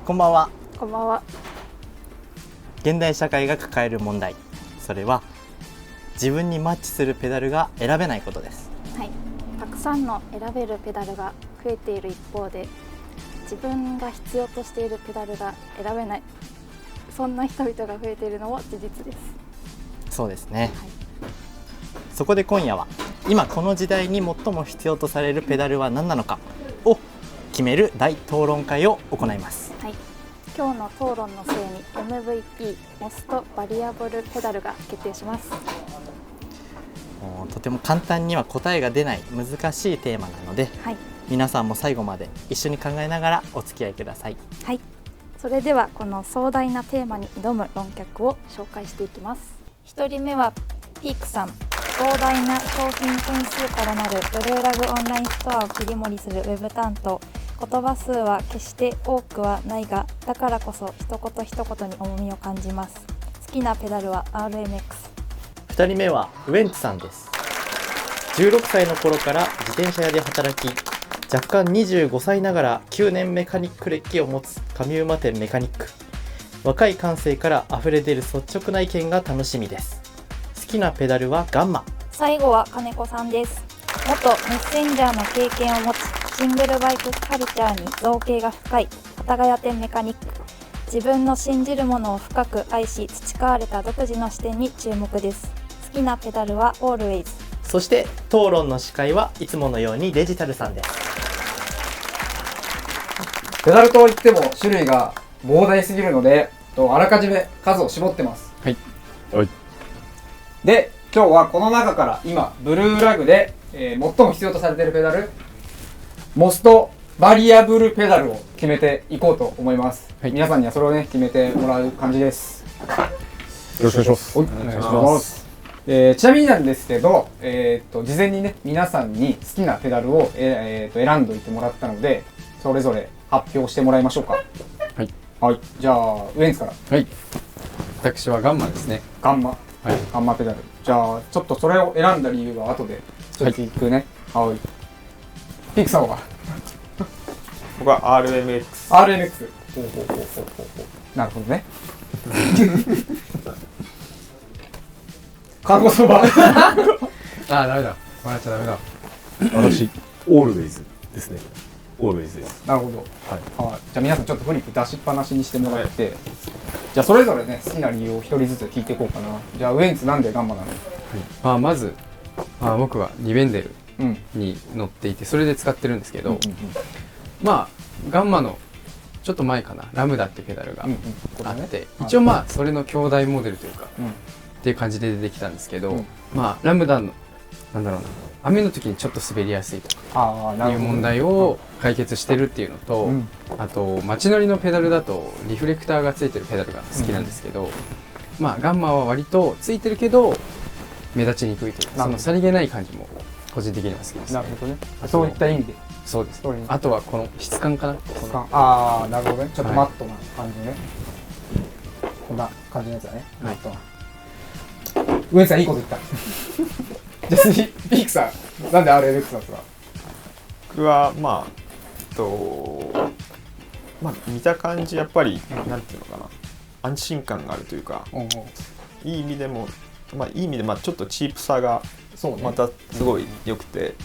こんばんは。こんばんは。現代社会が抱える問題、それは自分にマッチするペダルが選べないことです。はい、たくさんの選べるペダルが増えている一方で、自分が必要としているペダルが選べない、そんな人々が増えているのも事実です。そうですね、はい、そこで今夜は今この時代に最も必要とされるペダルは何なのかを決める大討論会を行います。はい、今日の討論の末に MVP モストバリアブルペダルが決定します。とても簡単には答えが出ない難しいテーマなので、はい、皆さんも最後まで一緒に考えながらお付き合いください。はい、それではこの壮大なテーマに挑む論客を紹介していきます。1人目はピークさん。膨大な商品点数からなるブルーラグオンラインストアを切り盛りするウェブ担当。言葉数は決して多くはないが、だからこそ一言一言に重みを感じます。好きなペダルは RMX。 2人目はウエンツさんです。16歳の頃から自転車屋で働き、若干25歳ながら9年メカニック歴を持つ上馬店メカニック。若い感性から溢れ出る率直な意見が楽しみです。好きなペダルはガンマ。最後は金子さんです。元メッセンジャーの経験を持ち、シングルバイクカルチャーに造詣が深い幡ヶ谷店メカニック。自分の信じるものを深く愛し培われた独自の視点に注目です。好きなペダルは Always。 そして討論の司会はいつものようにデジタルさんです。ペダルといっても種類が膨大すぎるので、あらかじめ数を絞ってます。はい。はい。で、今日はこの中から今ブルーラグで、最も必要とされているペダル、モストバリアブルペダルを決めていこうと思います。はい、皆さんにはそれをね決めてもらう感じです。よろしくお願いします。お願いします。ちなみになんですけど、事前にね皆さんに好きなペダルを、選んでおいてもらったので、それぞれ発表してもらいましょうか。はい。はい。じゃあウエンツから。はい。私はガンマですね。ガンマ。はい。ガンマペダル。じゃあちょっとそれを選んだ理由は後でちょっと聞くね。はい。ピクさんは僕は RMX。 RMX。ほうほうほうほうほう。なるほどね。看護そば。ああ、ダメだ。笑っちゃダメだ。私、オールウェイズですね。オールウェイズです。なるほど。はい。はい。じゃあ皆さんちょっとフリップ出しっぱなしにしてもらって、じゃあそれぞれね好きな理由を一人ずつ聞いていこうかな。じゃあウエンツなんでガンマなの？まず、僕はリベンデルうんに乗っていて、それで使ってるんですけど、うんうんガンマのちょっと前かな、ラムダってペダルがうんあって、はい一応それの兄弟モデルというか、うんっていう感じで出てきたんですけど、うんラムダのなんだろうな、雨の時にちょっと滑りやすいとかああなるほど。いう問題を解決してるっていうのと、うんあと街乗りのペダルだとリフレクターがついてるペダルが好きなんですけど、ガンマは割とついてるけど目立ちにくいというか、そのさりげない感じも個人的には好きです。なるほどね。そういった意味で。そうです。そういうあとはこの質感かな。ああなるほどね。ちょっとマットな感じね。こんな感じのやつだね。マットな。ウエンツさんいいこと言った。じゃあ次ピークさん、なんで RMX なんですか？僕は見た感じやっぱりなんていうのかな、安心感があるというか、いい意味でもいい意味でちょっとチープさがまたすごい良くて、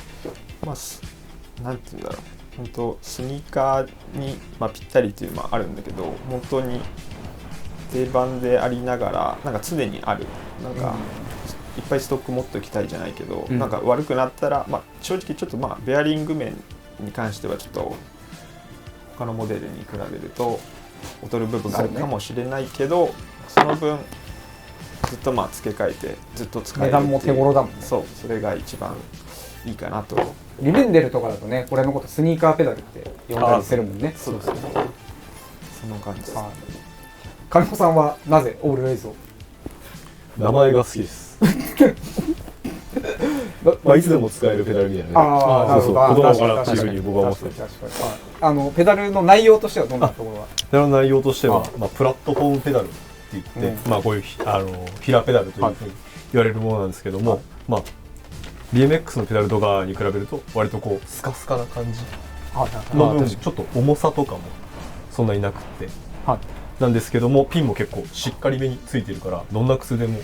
なんていうんだろう、本当スニーカーにぴったりっていうのもあるんだけど、本当に定番でありながら常にある、いっぱいストック持っておきたいじゃないけど、悪くなったら、正直ちょっとベアリング面に関してはちょっと他のモデルに比べると劣る部分があるかもしれないけど、その分ずっと付け替えてずっと使えるっていう、値段も手頃だもんね。そう、それが一番いいかなと。リベンデルとかだとね、これのことスニーカーペダルって呼んだりするもんね。そうですね。その感じです。金子さんはなぜオールウェイズを？名前が好きです。いつでも使えるペダルみたいなね。そうそう、子供からっていうふうに僕は思ってます。ペダルの内容としてはどんなところが？ペダルの内容としては、プラットフォームペダルって言って、こういうフィラーペダルというふうに言われるものなんですけども、BMX のペダルとかに比べると割とこうスカスカな感じの分、ちょっと重さとかもそんなになくって、はい、なんですけどもピンも結構しっかりめについてるからどんな靴でも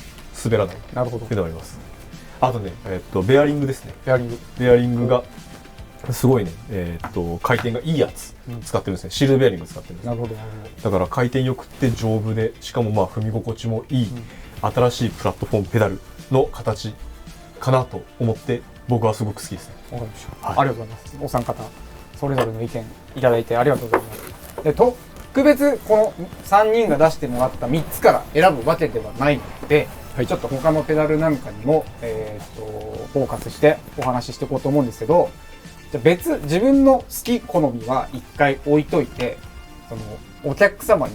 滑らないなるほど。っていうのがあります。あとね、ベアリングですね。ペアリング。ベアリングがすごいね、回転がいいやつ使ってるんですね。シールドベアリング使ってるんです。なるほどなるだから回転よくって丈夫で、しかもまあ踏み心地もいい、新しいプラットフォームペダルの形かなと思って僕はすごく好きですね。ほど。わかりました。ありがとうございます。お三方それぞれの意見いただいてありがとうございます。で特別この3人が出してもらった3つから選ぶわけではないので、ちょっと他のペダルなんかにも、フォーカスしてお話ししていこうと思うんですけど、じゃあ自分の好き好みは一回置いといて、そのお客様に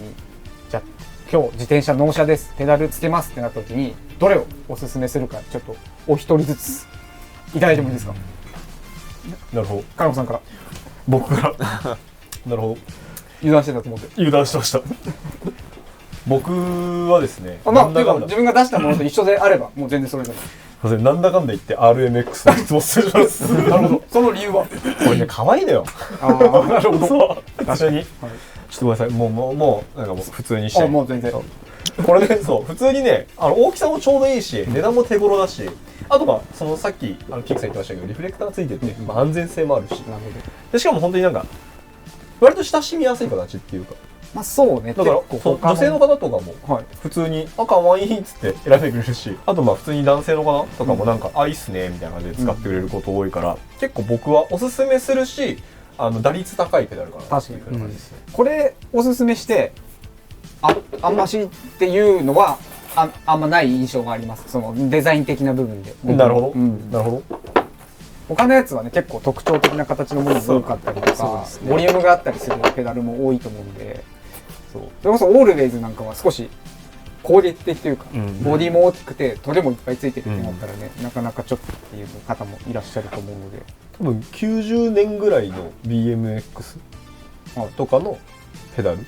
じゃあ今日自転車納車ですペダルつけますってなった時にどれをおすすめするか、ちょっとお一人ずついただいてもいいですか。なるほど。金子さんから。僕からなるほど。油断してたと思って。油断してました僕はですね、まあ、てか自分が出したものと一緒であればもう全然それでも。なんだかんだ言って RMX の質問するじゃないですか。なるほど。その理由はこれね、可愛いのよ。ああ、なるほど。そう。確かに。はい、ちょっとごめんなさい。もうなんかもう普通にして。もう全然。これね、そう普通にね、大きさもちょうどいいし、値段も手頃だし、あとはそのさっきキングさん言ってましたけどリフレクターがついてて、まあ、安全性もあるし、なるほど。でしかも本当になんか割と親しみやすい形っていうか。まあそうね。だから女性の方とかも普通に「あ可愛いっつって選んでくれるし、あとまあ普通に男性の方とかもなんか「あいいっすね」みたいな感じで使ってくれること多いから、結構僕はおすすめするし、打率高いペダルかなっていう感じですね。これおすすめしてあんましっていうのはあんまない印象があります。そのデザイン的な部分で。なるほど、なるほど。他のやつはね結構特徴的な形のものが多かったりとか、ボリュームがあったりするペダルも多いと思うんで、それこそオールウェイズなんかは少し攻撃的というか、ボディも大きくてトレもいっぱいついてるってなったらね、なかなかちょっとっていう方もいらっしゃると思うので、多分90年ぐらいの BMX とかのペダル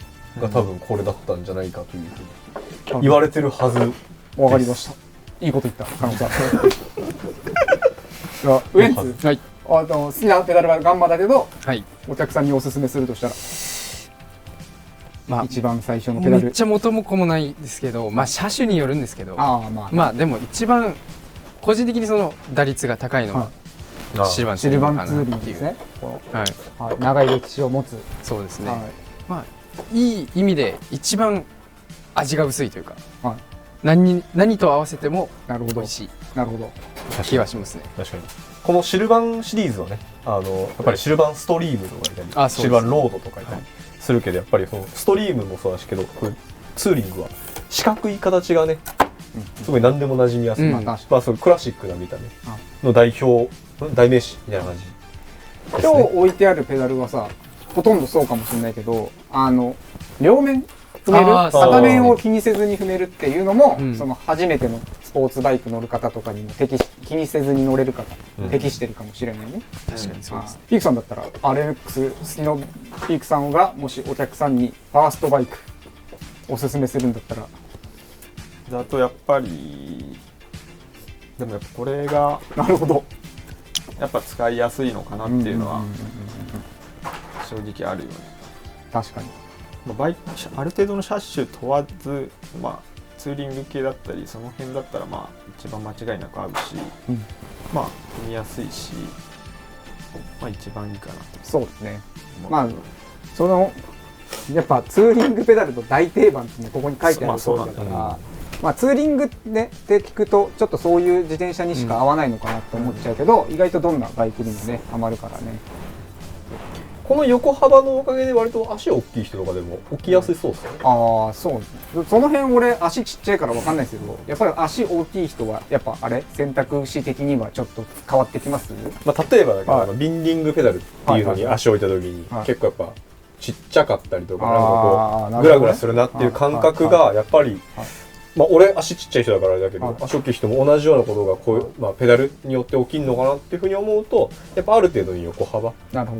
が多分これだったんじゃないかというふうに言われてるはず。わかりました。いいこと言った金子さん。ウエンツ、はい、好きなペダルはガンマだけど、はい、お客さんにおすすめするとしたら、まあ、一番最初のペダルめっちゃ元も子もないですけど、まあ車種によるんですけど、まあでも一番個人的にその打率が高いのは、シルバンツーリングですね。はい、長い歴史を持つ。そうですね。まあいい意味で一番味が薄いというか、何と合わせても美味しい。なるほど。気はしますね。確かに。このシルバンシリーズはね、やっぱりシルバンストリームとかいたり、シルバンロードとかいたりするけど、やっぱりそのストリームもそうだしけど、ツーリングは四角い形がね、すごい何でも馴染みやすい。まあそうクラシックな見た目の代名詞みたいな感じ。今日置いてあるペダルはさ、ほとんどそうかもしれないけど、両面踏める、片面を気にせずに踏めるっていうのも、その初めてのスポーツバイク乗る方とかにも気にせずに乗れる方、適してるかもしれないね。確かにそうです。ピークさんだったら RMX 好きのピークさんがもしお客さんにファーストバイクおすすめするんだったら、だとやっぱりでもやっぱこれがなるほど、やっぱ使いやすいのかなっていうのは正直あるよね。確かに。バイクある程度の車種問わず、まあ、ツーリング系だったりその辺だったらまあ一番間違いなく合うし、まあ踏みやすいし、まあ一番いいかなと。そうですね。まあそのやっぱツーリングペダルの大定番ってね、ここに書いてある通りだから、まあツーリングねって聞くとちょっとそういう自転車にしか合わないのかなと思っちゃうけど、意外とどんなバイクにもねハマるからね。この横幅のおかげで割と足大きい人とかでも置きやすそうですよね。ああ、そう。その辺俺足ちっちゃいから分かんないですけど、やっぱり足大きい人はやっぱあれ選択肢的にはちょっと変わってきます？まあ例えばだからビンディングペダルっていうのに足を置いた時に結構やっぱちっちゃかったりとか、なんかこうグラグラするなっていう感覚がやっぱり、まあ俺足ちっちゃい人だからあれだけど、足大きい人も同じようなことがこういう、まあ、ペダルによって起きるのかなっていうふうに思うと、やっぱある程度に横幅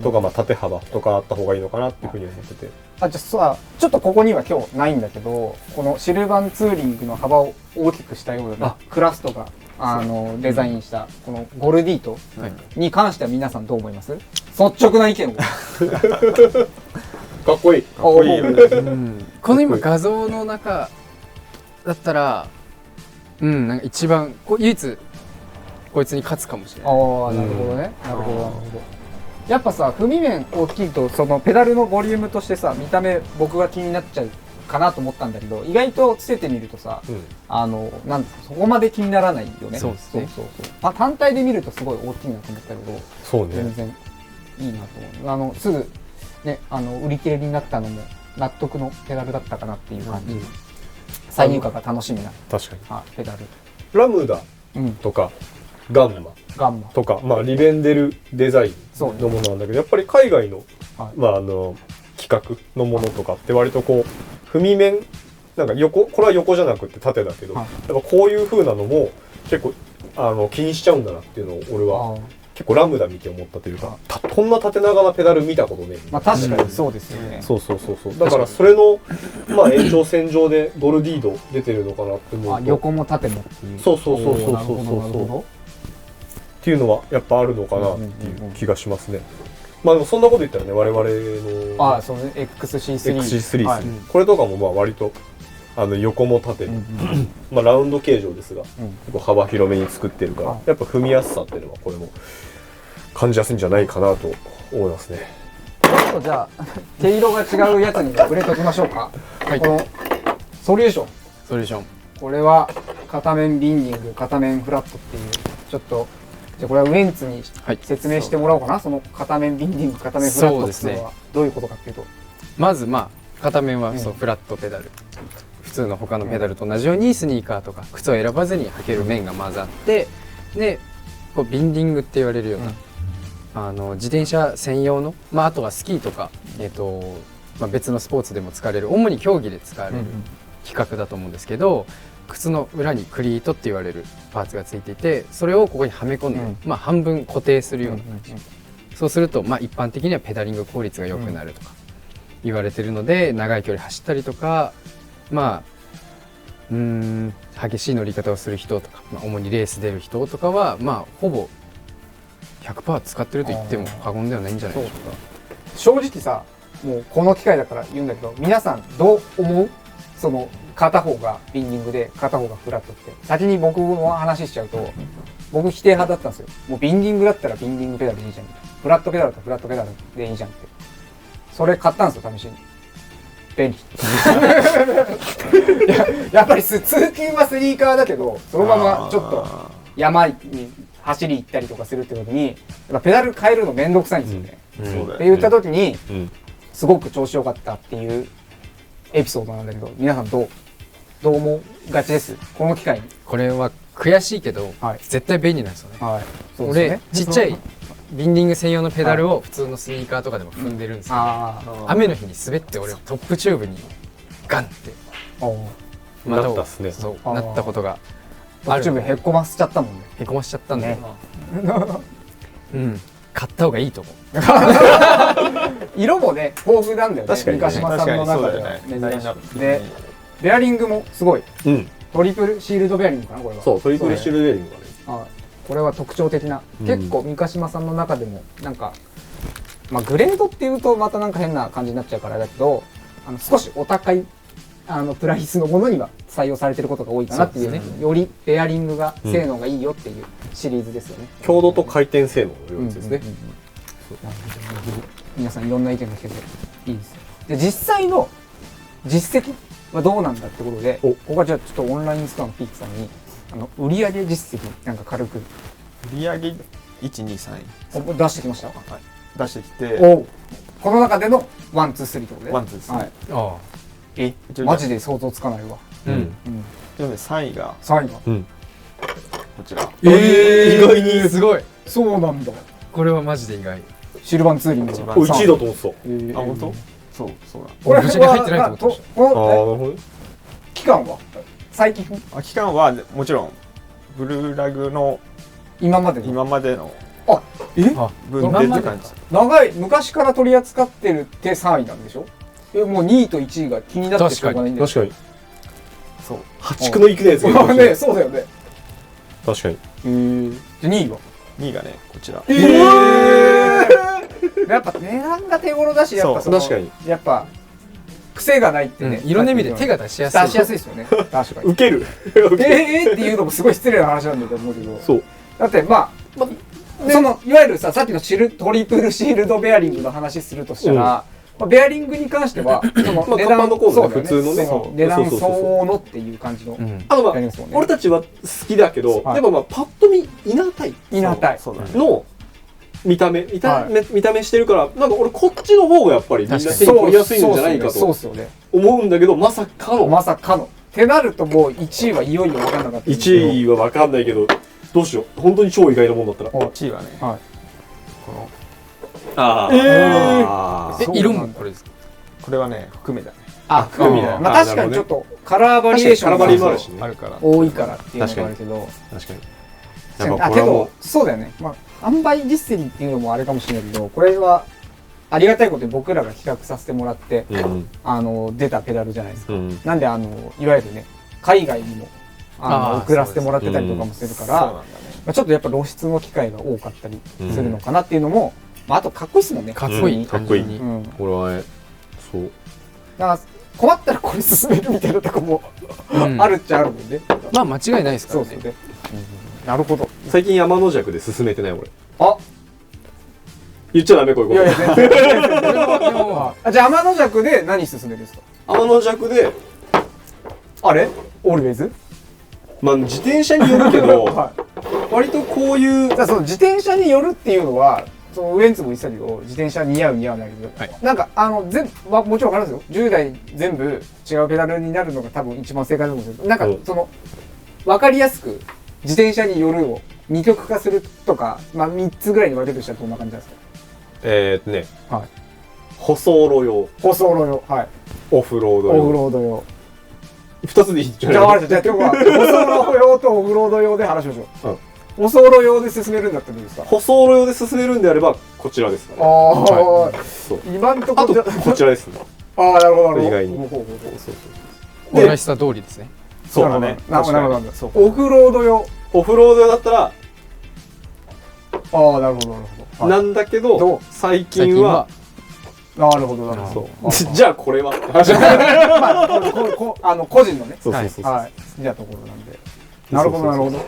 とかまあ縦幅とかあった方がいいのかなっていうふうに思ってて。じゃあさ、ちょっとここには今日ないんだけど、このシルバンツーリングの幅を大きくしたようなクラスとかデザインしたこのゴルディートに関しては皆さんどう思います？率直な意見を。かっこいい。かっこいいよね。この今画像の中だったらなんか一番唯一こいつに勝つかもしれない。ああ、なるほどね。なるほどなるほど。やっぱさ、踏み面大きいとそのペダルのボリュームとしてさ、見た目僕が気になっちゃうかなと思ったんだけど、意外とつけてみるとさ、なんですか、そこまで気にならないよね。そうですね。まあ単体で見るとすごい大きいなと思ったけど、そうね。全然いいなと思う。すぐね、売り切れになったのも納得のペダルだったかなっていう感じ。再入荷が楽しみな確かに。ペダル。ラムダとかガンマとか、まあリベンデルデザインのものなんだけど、やっぱり海外のまあ企画のものとかって割とこう踏み面なんかこれは横じゃなくて縦だけど、やっぱこういう風なのも結構気にしちゃうんだなっていうのを俺は結構ラムダ見て思ったというか、こんな縦長なペダル見たことねえ。まあ確かにそうですよね。そうだからそれのまあ延長線上でゴルディード出てるのかなって思うと、横も縦もっていう。そうっていうのはやっぱあるのかなっていう気がしますね。まあでもそんなこと言ったらね、我々のそうね、XC3 ですね。これとかもまあ割と横も縦もまあラウンド形状ですが、結構幅広めに作ってるから、やっぱ踏みやすさっていうのはこれも感じやすいんじゃないかなと思いますね。ちょっとじゃあ毛色が違うやつに触れときましょうか。このソリューション。これは片面ビンディング、片面フラットっていう、ちょっとじゃあこれはウエンツに説明してもらおうかな。その片面ビンディング、片面フラットっていうのはどういうことかっていうと、まず片面はそうフラットペダル、普通の他のペダルと同じようにスニーカーとか靴を選ばずに履ける面が混ざって、でこうビンディングって言われるような、自転車専用の、あとはスキーとか、別のスポーツでも使われる、主に競技で使われる規格だと思うんですけど、靴の裏にクリートって言われるパーツがついていて、それをここにはめ込んで、半分固定するような、そうすると、一般的にはペダリング効率が良くなるとか言われてるので、長い距離走ったりとか、激しい乗り方をする人とか、主にレース出る人とかはほぼ 100% 使ってると言っても過言ではないんじゃないでしょうか。正直さ、もうこの機会だから言うんだけど、皆さんどう思う？その片方がビンディングで片方がフラットって。先に僕の話しちゃうと、僕否定派だったんですよ。もうビンディングだったらビンディングペダルでいいじゃん。フラットペダルだったらフラットペダルでいいじゃんって。それ買ったんですよ、試しに。便利。やっぱり通勤はスニーカーだけど、そのままちょっと山に走り行ったりとかするって時に、やっぱペダル変えるのめんどくさいんですよね。って言った時に、すごく調子良かったっていうエピソードなんだけど、皆さんどう思うがちです？この機会に。これは悔しいけど、絶対便利なんですよね。俺ちっちゃいビンディング専用のペダルを普通のスニーカーとかでも踏んでるんですけど、雨の日に滑って俺トップチューブにガンってなったっすね。そうなったことがトップチューブへこませちゃったもんね。へこましちゃったんで、買った方がいいと思う。色もね豊富なんだよね。三ヶ島さんの中では珍しくで、ベアリングもすごい。トリプルシールドベアリングかな、これは。そう、トリプルシールドベアリングがね。これは特徴的な、結構三ヶ島さんの中でもなんか、グレードっていうとまたなんか変な感じになっちゃうからだけど、少しお高いプライスのものには採用されてることが多いかなっていうね。よりベアリングが性能がいいよっていうシリーズですよね。強度と回転性能のやつですね。皆さんいろんな意見が聞けていいです。で、実際の実績はどうなんだってことで、ここはじゃあちょっとオンラインストアのピークさんに売上実績なんか軽く売上1、2、3出してきました。出してきて、この中でのワンツースリーってことで。ワンツースリー。マジで想像つかないわ。3位がこちら。意外にすごい。そうなんだ。これはマジで意外。シルバンツーリング1位だと思ってた。あ、本当？そうだ。これぶっちゃけ入ってないと思ってました。なるほど。期間は最近？期間はもちろんブルーラグの今までの分でって感じ。長い昔から取り扱ってるって3位なんでしょ？もう2位と1位が気になってしょうがないんで。確かに。そう。破竹の行くやつがね、そうだよね。確かに。じゃ2位は？2位がね、こちら。やっぱ値段が手頃だし、やっぱその確かにやっぱ癖がないってね、色の意味で手が出しやすい。出しやすいですよね。確かに。受けるっていうのもすごい失礼な話なんだと思うけど。そうだってまあ、そのいわゆるさっきのトリプルシールドベアリングの話するとしたら、まあ、ベアリングに関してはその値段のコードねそうだよね普通のねそう値段相応のっていう感じのあとまあやりますもんね。俺たちは好きだけど、はいでもまあパッと見イナータイいなたい。そうだね。の見た目してるからなんか俺こっちの方がやっぱりみんな手にそう取りやすいんじゃないかとそうっすよね。思うんだけどまさかのまさかの。ってなるともう1位はいよいよ分かんなかった。 1位は分かんないけどどうしよう本当に超意外なもんだったら1位はね、はい。あー色もこれですか？これはね、含めだね。あ、含みだよまあ確かにちょっとカラーバリエーションカラーバリエーションもあるしねあるから。多いからっていうのがあるけど。確かにやっぱあけこれはもどそうだよね、まあ、販売実績っていうのもあれかもしれないけどこれはありがたいことに僕らが企画させてもらって、出たペダルじゃないですか、なんでいわゆるね海外にも送らせてもらってたりとかもするから、そうなんだね。まあ、ちょっとやっぱ露出の機会が多かったりするのかなっていうのも、まあ、あとかっこいいっすもんねかっこいい、かっこいい単純にうん、これはねそうだから困ったらこれ進めるみたいなとこも、うんあるっちゃあるもんね。まあ間違いないですからね。そうですよね、なるほど。最近山の弱で進めてない俺あ言っちゃダメこういうこといやいや全然でもじゃあ天の弱で何進めるんですか？天の弱であれオールウェイズ？まあ自転車によるけどはい割とこういうだからその自転車によるっていうのはそのウエンツも言ってたけど自転車似合う似合わないけど、はいなんかまあ、もちろん分かるんですよ10台全部違うペダルになるのが多分一番正解だと思うんですけどなんかその分かりやすく自転車によるを二極化するとか、まあ、3つぐらいに分けるとしたらどんな感じなんですはいか？舗装路用舗装路用、はい、オフロードオフ用ロード用。2つでいいんじゃじゃあない分かりました。じゃあ今日は舗装路用とオフロード用で話しましょう。舗装路用で進めるんだったらどうですか？舗装路用で進めるんであればこちらですかねああ、そう今んとこあとじゃこちらですねああ、なるほどなるほど。意外にほうほうほうほうそうオーライスタ通りですね。そうだねなるほどなるほどなるそうほど。オフロード用。オフロード用だったらああ、なるほどなるほど。なんだけどうど最最近近ははなるほどなるほど。そうじゃあこれはまあ個人のね。そうそうそうそうはい。好きなところなんで。なるほどなるほど。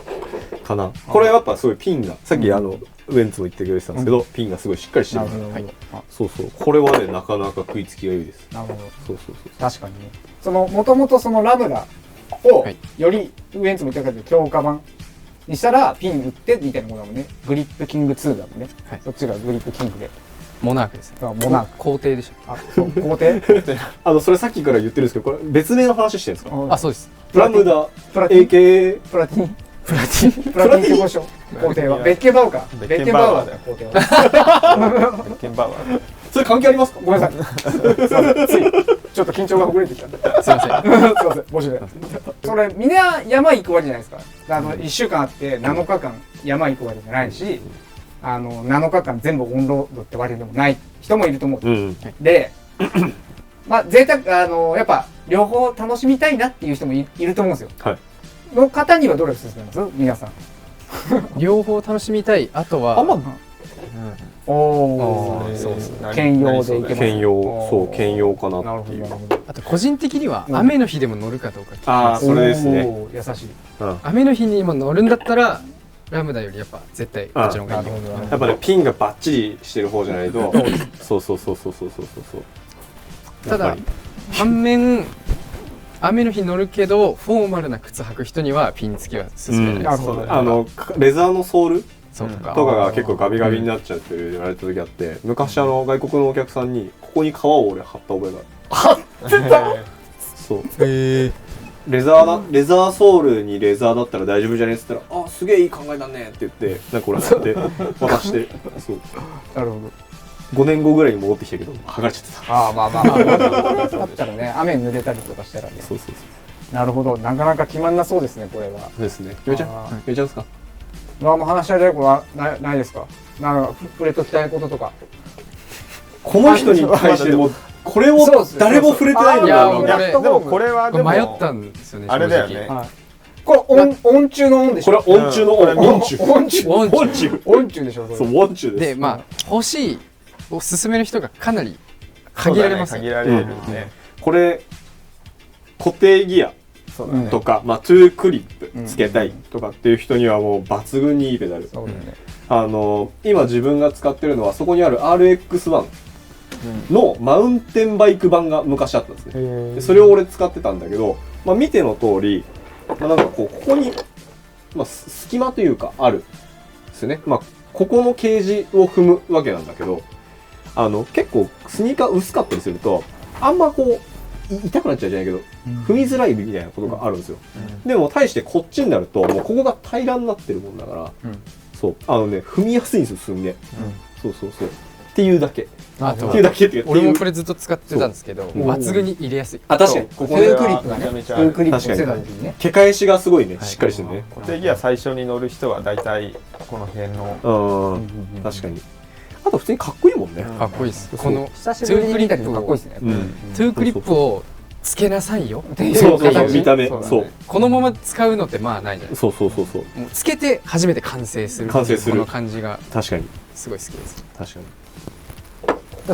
かなこれはやっぱすごいピンがさっきウエンツも言ってくれてたんですけどピンがすごいしっかりしてるなるほど。そうそうこれはねなかなか食いつきが良いですなるほど。そうそうそう確かにね。そのもともとそのラムダをはいよりウエンツも言ってたけど強化版にしたらピン打ってみたいなことだもんね。グリップキング2だもんね。はいそっちがグリップキングで。モナークですね。あモナーク皇帝でしたっあ、そう皇帝？それさっきから言ってるんですけどこれ別名の話してるんですかけ？あ、そうです。ラムダプラティン AK プラティンプラティンって交渉皇帝はベッケンバウアーかベッケンバウアーベッケンバウアーだよ皇帝はベッケンバウアー。それ関係ありますかごめんなさいすいませんついちょっと緊張がほぐれてきたんですいません。いません申し訳ないそれみんな山行くわけじゃないですか1週間あって7日間山行くわけじゃないし7日間全部オンロードってわけでもない人もいると思ううんでまあ贅沢やっぱ両方楽しみたいなっていう人もいると思うんですよはいの方にはどれを勧めます皆さん両方楽しみたい。あとは、おーそうです兼用でいけます兼用そう兼用かななるっていうほどなるほどあと個人的にはうん雨の日でも乗るかどうか聞きます。それですねおー優しい雨の日にも乗るんだったらラムダよりやっぱ絶対こっちの方がいいよ。なるほどやっぱねピンがバッチリしてる方じゃないとそうそうそうそうそうそうそうただ反面雨の日乗るけどフォーマルな靴履く人にはピン付きは勧めないです。なるほどレザーのソールそうとか。とかが結構ガビガビになっちゃって言われた時あって昔外国のお客さんにここに革を俺貼った覚えがあるそうレザーソールにレザーだったら大丈夫じゃねえっつったら「あすげえいい考えだね」って言ってなんかこれ貼って渡してそうなるほど5年後ぐらいに戻ってきたけど剥がれちゃってたああまあだったらね雨に濡れたりとかしたらねそうそうそうなるほどなかなか決まんなそうですねこれはそうですねよいちゃんあーよいちゃんですかもう話し合いたいことはないですかなんか触れときたいこととかこの人に対してもこれを誰も触れてないのいやがもうこれでもこれはでも迷ったんですよね。あれだよね正直はいこれ音中の音でしょこれは音中の音中音中音中音中でしょそれそう音中ですでまあ欲しいを勧める人がかなり限られますよね。限られるね。これ固定ギアそうだね。とか、まあ、トゥークリップつけたいとかっていう人にはもう抜群にいいペダル。そうだね。今自分が使ってるのはそこにある RX1 のマウンテンバイク版が昔あったんですね。でそれを俺使ってたんだけど、まあ、見ての通り、まあ、なんかここに、まあ、隙間というかあるですよね。まあ、ここのケージを踏むわけなんだけど、結構スニーカー薄かったりするとあんまこう痛くなっちゃうじゃないけど、踏みづらいみたいなことがあるんですよ。でも対してこっちになるともうここが平らになってるもんだから、そう踏みやすいんですよ、すんげえ。そうそうそうっていうだけ。あとっていうだけっていうか俺もこれずっと使ってたんですけど、抜群に入れやすい。あ、確かにここでクリップがね、めちゃめちゃトゥークリップをつけ確かにた時にね。毛返しがすごいね、しっかりしてるね。固定ギア最初に乗る人は大体この辺の確かに。あと普通にかっこいいもんね。かっこいいです。この久しぶりに見たけどかっこいいですね。トゥークリップをつけなさいよ。そうそうそう、見た目。そう。このまま使うのってまあないじゃないですそうそうそうそう。か。もうつけて初めて完成する。完成するこの感じが確かに。すごい好きです。確かに。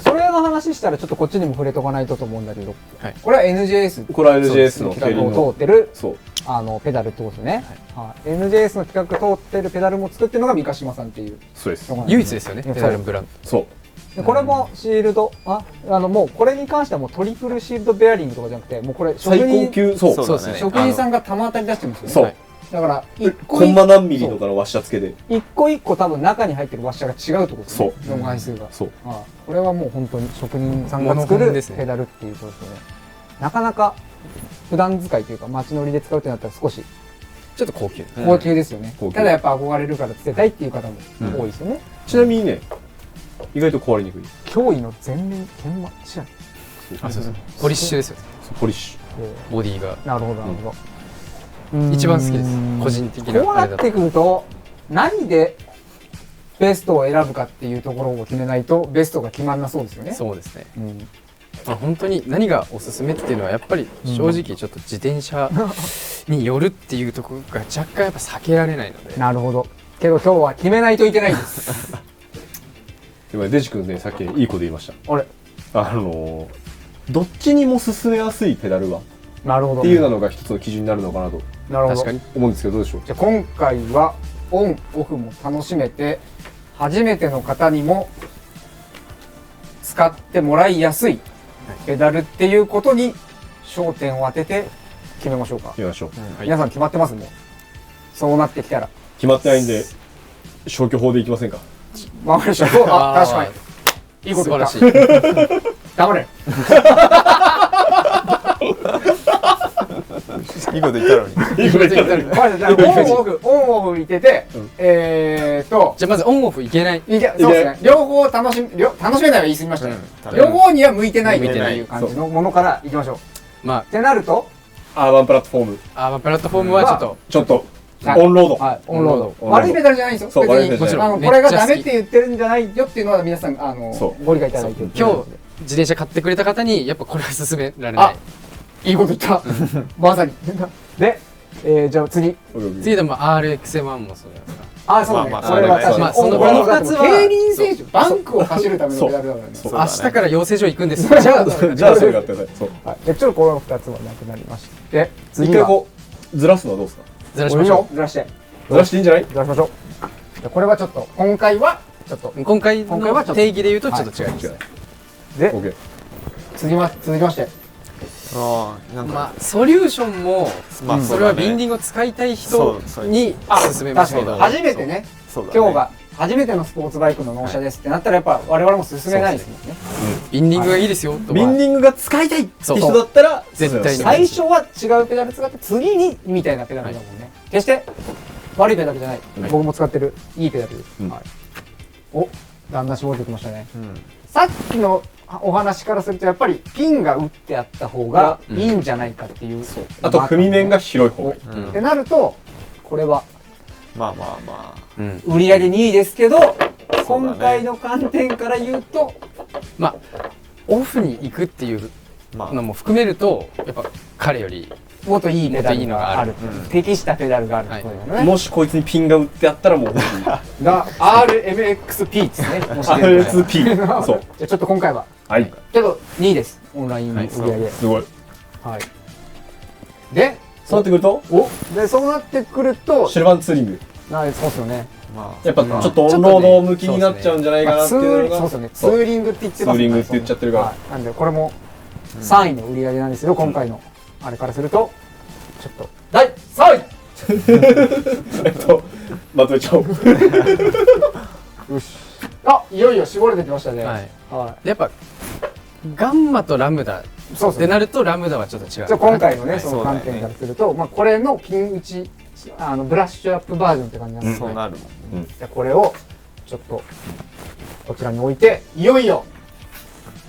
それの話したらちょっとこっちにも触れとかないとと思うんだけど、はいこれは NJS これは NJS の企画のを通ってるそう。ペダルってことですね。はい。NJS の企画通ってるペダルも作ってるのが三ヶ島さんっていうそうです。のがあるん唯一ですよね、そうペダルブランそう。でこれもシールド、もうこれに関してはもうトリプルシールドベアリングとかじゃなくて、もうこれ最高級、そう。そうだね。職人さんが玉当たり出してるんですよね。そう。だから一個コンマ何ミリとかのワッシャー付けで。一個一個多分中に入ってるワッシャーが違うってことですね。そうの枚数が。そう。これはもう本当に職人さんが作るモノホンですねペダルっていうことですよね。なかなか普段使いというか街乗りで使うってなったら少しちょっと高級。高級ですよね。高級ただやっぱ憧れるからつけたいっていう方も多いですよね。ちなみにね、意外と壊れにくい。驚異の全面研磨知らん。あ、そうそう。ポリッシュですよね。ポリッシボディが。なるほどなるほど。一番好きです。個人的なこうなってあれだと。くると何でベストを選ぶかっていうところを決めないとベストが決まんなそうですよね。そうですね。うんまあ本当に何がおすすめっていうのはやっぱり正直ちょっと自転車によるっていうところが若干やっぱ避けられないので。なるほど。けど今日は決めないといけないんです。ュ。今デジ君ね、さっきいいこと言いました。あれ、どっちにも進めやすいペダルはなるほど。っていうのが一つの基準になるのかなとなるほど。確かに。思うんですけど、どうでしょう。じゃあ今回はオンオフも楽しめて初めての方にも使ってもらいやすいペダルっていうことに焦点を当てて決めましょうか。決めましょう。皆さん決まってますもん。そうなってきたら。決まってないんで、消去法でいきませんか。わかりました。確かに。いいこと言った。素晴らしい。黙れ。いいこと言ったのに。いいこと言ったまずじゃあオンオフ見てて、じゃあまずオンオフいけない。そうですね。両方楽しめないは言い過ぎましたね。両方には向いてないっていう感じのものからいきましょう。まってなると、アーバンプラットフォーム。あ、まあプラットフォームはちょっとちょっと、はいオンロード。はい、オンロード。オンロード悪いペダルじゃないんですよ。そう別に悪いペダルじゃないもちろんこれがダメって言ってるんじゃないよっていうのは皆さんそうご理解いただいてる。今日自転車買ってくれた方にやっぱこれは勧められない。いいこと言った。まさに。で、じゃあ次。次でも RX1 もそうやな。そうね。まあそれは確かに。まあそのこの二つは競輪選手、バンクを走るためのペダルだからね。そうだね明日から養成所行くんです。じゃあ、じゃあそれやってください。そう。はい、でちょっとこの2つはなくなりまして一回こう、ずらすのはどうですか。ずらしましょずらしてずらしていいんじゃないずらしましょう。じゃあこれはちょっと今回はちょっとう。今回今回はちょっとの定義で言うとちょっと違います。で OK。続きましてなんか、まあソリューションもまあそれはビンディングを使いたい人に勧めますけど、初めてねそうだね。今日が初めてのスポーツバイクの納車ですってなったらやっぱ我々も勧めないですもんね。ビンディングがいいですよとビンはディングが使いたいってそう人だったら、絶対に最初は違うペダル使って次にみたいなペダルだもんね。決して悪いペダルじゃない。僕も使ってるいいペダルです。うんはい、お、だんだん絞れてきましたね。うん。さっきのお話からするとやっぱりピンが打ってあった方がいいんじゃないかっていう。あと踏み面が広い方がいい。うんってなるとこれはまあまあまうん売り上げ2位ですけど、そうだね今回の観点から言うとまあオフに行くっていうあ。まあ、のも含めるとやっぱ彼よりもっといいペダルもっといいのががあるある適したペダルがあるってことだよね、もしこいつにピンが打ってあったらもう欲しいが RMXP ですねもし出るなら RSP そうじゃあちょっと今回ははいけど2位ですオンライン売はいり上げ、すごいはい、でそうなってくるとそうなってくるとシルバンツーリングそうですよねまやっぱちょっとオンロード向きになっちゃうんじゃないかなっていうのがそうですよねツーリングって言ってますツーリングって言っちゃってるからはいなんでこれも3位の売り上げなんですけど今回のあれからするとちょっと第3位まとめちゃおうよしいよいよ絞れてきましたねはいはでやっぱガンマとラムダいそうですねってなるとラムダはちょっと違うじゃあ今回のねはいその観点からするとまあこれのピン打ちブラッシュアップバージョンって感じなんですねそうなるもんね。じゃあこれをちょっとこちらに置いていよいよ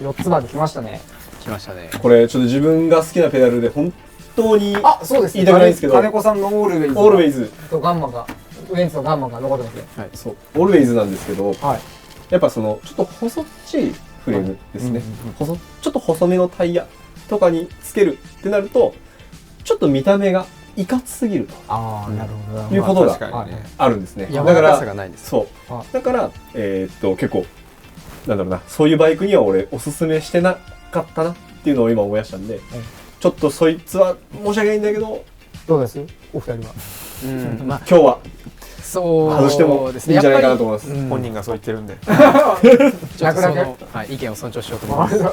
4つまで来ましたね来ましたね。これちょっと自分が好きなペダルで本当にそうです言いたくないんですけど金子さんのオールウェイズオールウェイズとガンマがウエンツのガンマが残ってますねそうオールウェイズなんですけどはいやっぱそのちょっと細っちいフレームですね、うんちょっと細めのタイヤとかにつけるってなるとちょっと見た目がいかつすぎるなるほどということが確かにね。あるんですね、柔だかららかさがないです。そうはいだから結構なんだろうなそういうバイクには俺おすすめしてなかったなっていうのを今思い出したんで、ちょっとそいつは申し訳ないんだけどどうですお二人はうん、まあ今日はそう外してもですね。いいんじゃないかなと思いますやっぱり本人がそう言ってるんで。ちょっと楽々そのはい意見を尊重しようと思います。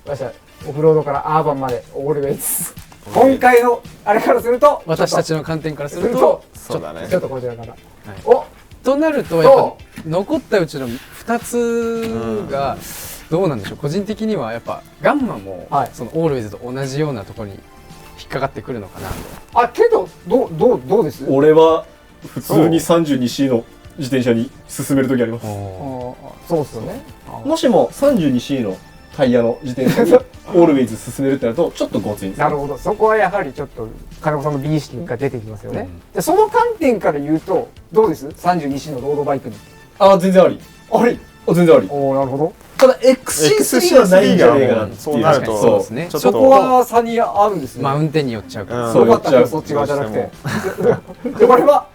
私はオフロードからアーバンまでオールウェイズ今回のあれからすると私たちの観点からするとするとそうだねちょっとこちらからはいおとなるとやっぱ残ったうちの2つがどうなんでしょう。個人的にはやっぱガンマもはいそのオールウェイズと同じようなところに引っかかってくるのかなと。けどどうです俺は普通に 32C の自転車に進めるときありますそうですよねもしも 32C のタイヤの自転車にオールウェイズ進めるってなるとちょっとごついんですなるほどそこはやはりちょっと金子さんの美意識が出てきますよね、でその観点から言うとどうです 32C のロードバイクに全然ありあれ全然ありおおなるほどただ XC3 はないんじゃないかなっていうそうなると、そうですねちょっそこは差にあるんですね、まあ運転によっちゃうから。うんそうよかったけどそっち側じゃなくてでこれは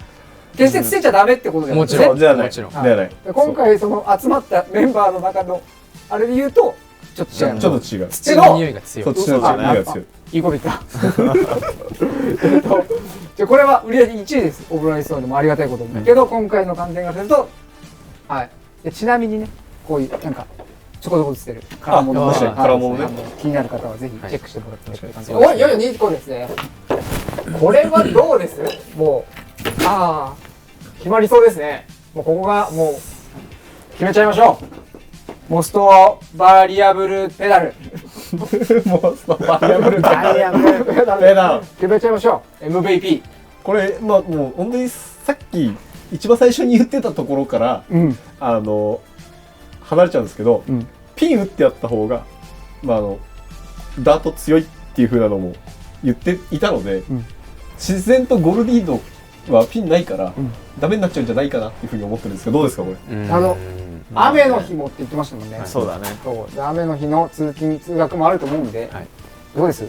決してつけちゃダメってことじゃないもちろんじゃないもちろんではないで今回その集まったメンバーの中のあれで言うとちょっと違うちょっと違う土の匂いが強い。そっちのあ匂いが強いいいこと言ったじゃあこれは売り上げ1位ですオブライストーンでもありがたいことに、けど今回の観点からするとはいでちなみにねこういうなんかちょこちょこ映ってる空物確かに空物ねはい気になる方はぜひチェックしてもらってって感じではいおいよいよ2個ですねこれはどうですもう決まりそうですねもうここがもう決めちゃいましょうモストバリアブルペダルもうバリアブルバリアブルペダルペダル決めちゃいましょう MVP これもう本当にさっき一番最初に言ってたところからうん離れちゃうんですけど、うんピン打ってやった方がダート強いっていう風なのも言っていたので、うん自然とゴルディードはピンないから、うんダメになっちゃうんじゃないかなっていう風に思ってるんですけどどうですかこれうん雨の日もって言ってましたもんね、そうだね。そうで雨の日の通勤通学もあると思うんで、はいどうです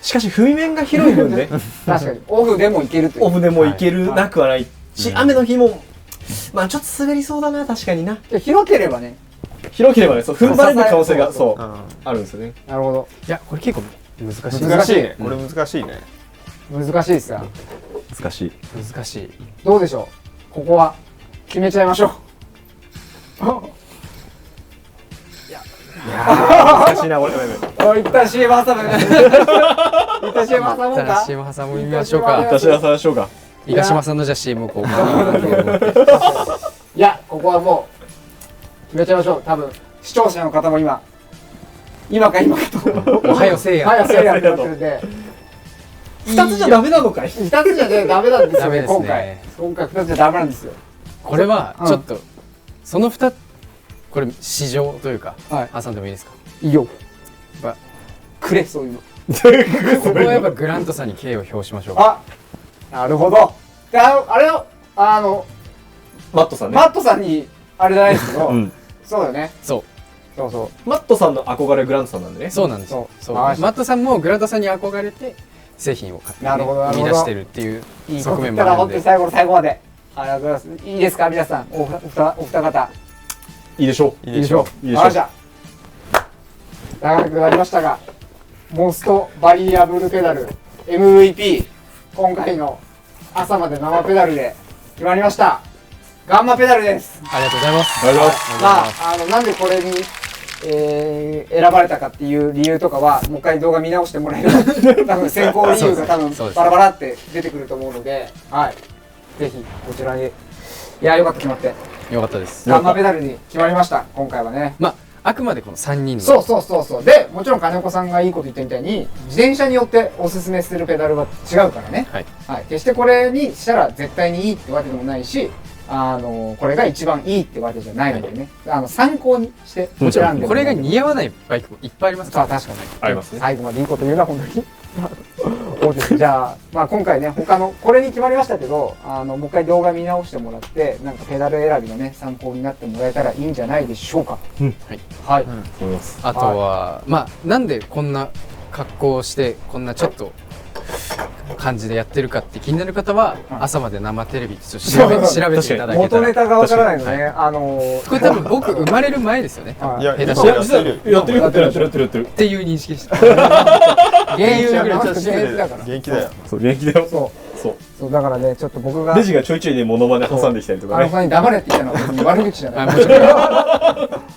しかし踏み面が広い分ね確かにオフでもいけるというオフでもいけるはいなくはないし、うん雨の日もちょっと滑りそうだな確かになで広ければね広ければねそう踏ん張れる可能性がそうそうあるんですよねなるほどいやこれ結構難しい。難しいね。これ難しいね。難しいですが難しい難しい。どうでしょうここは決めちゃいましょう難しいな、俺。一旦 CM 挟む一旦 CM 挟もうじゃあか CM 挟みましょうか。私はさんしょうか伊賀島さんのじゃあ CM をこう。いやここはもう決めちゃいましょう多分視聴者の方も今かとおはようせいや。早せいやってなってるんで2つじゃダメなのかい2つじゃねダメなんですよねダメですね今回2つじゃダメなんですよこれはちょっとその2つこれ市場というかはい挟んでもいいですか。いいよやっくれそういうのぱここはやっぱグラントさんに敬意を表しましょう。なるほどであれをマットさんねマットさんにあれじゃないですけど、うんそうだよねそうそうそうマットさんの憧れグラントさんなんでねそうなんですよ。そうあそうマットさんもグラントさんに憧れて製品を買って、なるほどなるほど生み出してるっていういいこと側言ったら本当に面もあるので、最後の最後までありがとうございます。いいですか皆さん、お二方いいでしょう。いいでしょう。いいでしょうわかりました。長くなりましたが、モストバリアブルペダル MVP 今回の朝まで生ペダルで決まりました。ガンマペダルです。ありがとうございます。ありがとうございます。まあなんでこれに、選ばれたかっていう理由とかはもう一回動画見直してもらえれば多分選考理由が多分そうですバラバラって出てくると思うので、はいぜひこちらに。いやよかった決まって。よかったです。ガンマペダルに決まりました今回はね。まああくまでこの3人のそうでもちろん金子さんがいいこと言ったみたいに自転車によっておすすめするペダルは違うからね、はい決してこれにしたら絶対にいいってわけでもないし、これが一番いいってわけじゃないのでね、参考にしてもちろ選んでんこれが似合わないバイクもいっぱいありますから。確かにありますね。最後までいいこと言うな本当にそうです。じゃあ、今回ね他のこれに決まりましたけどもう一回動画見直してもらってなんかペダル選びのね参考になってもらえたらいいんじゃないでしょうか。はい、思います。あとは、まあなんでこんな格好をしてこんなちょっと感じでやってるかって気になる方は、朝まで生テレビちょっと調べていただけたら。元ネタがわからないのね、これ多分僕生まれる前ですよね。はいいや下手今したらもやってるやってるやってる。っていう認識でした。現役だから現役だから元気だよ。そう、元気だよ。そうだからねちょっと僕がレジがちょいちょいね、モノマネ挟んできたりとかね。さんに黙れって言ったのは別に悪口じゃない。もちろん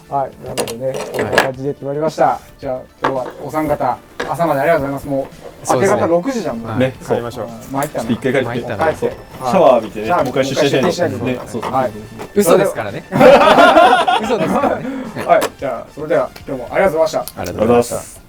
はい、なのでね、こんな感じで決まりました。じゃあ今日はお三方朝までありがとうございます。もう明け方6時じゃんもう。ね、帰りましょう。参ったな。一回帰って、参ったなそうシャワー浴びてね、もう一回出社しないしないととね。そうそう。はい。嘘ですからね。嘘ですからね。はい、じゃあそれでは今日もありがとうございました。ありがとうございました。ありがとうございます。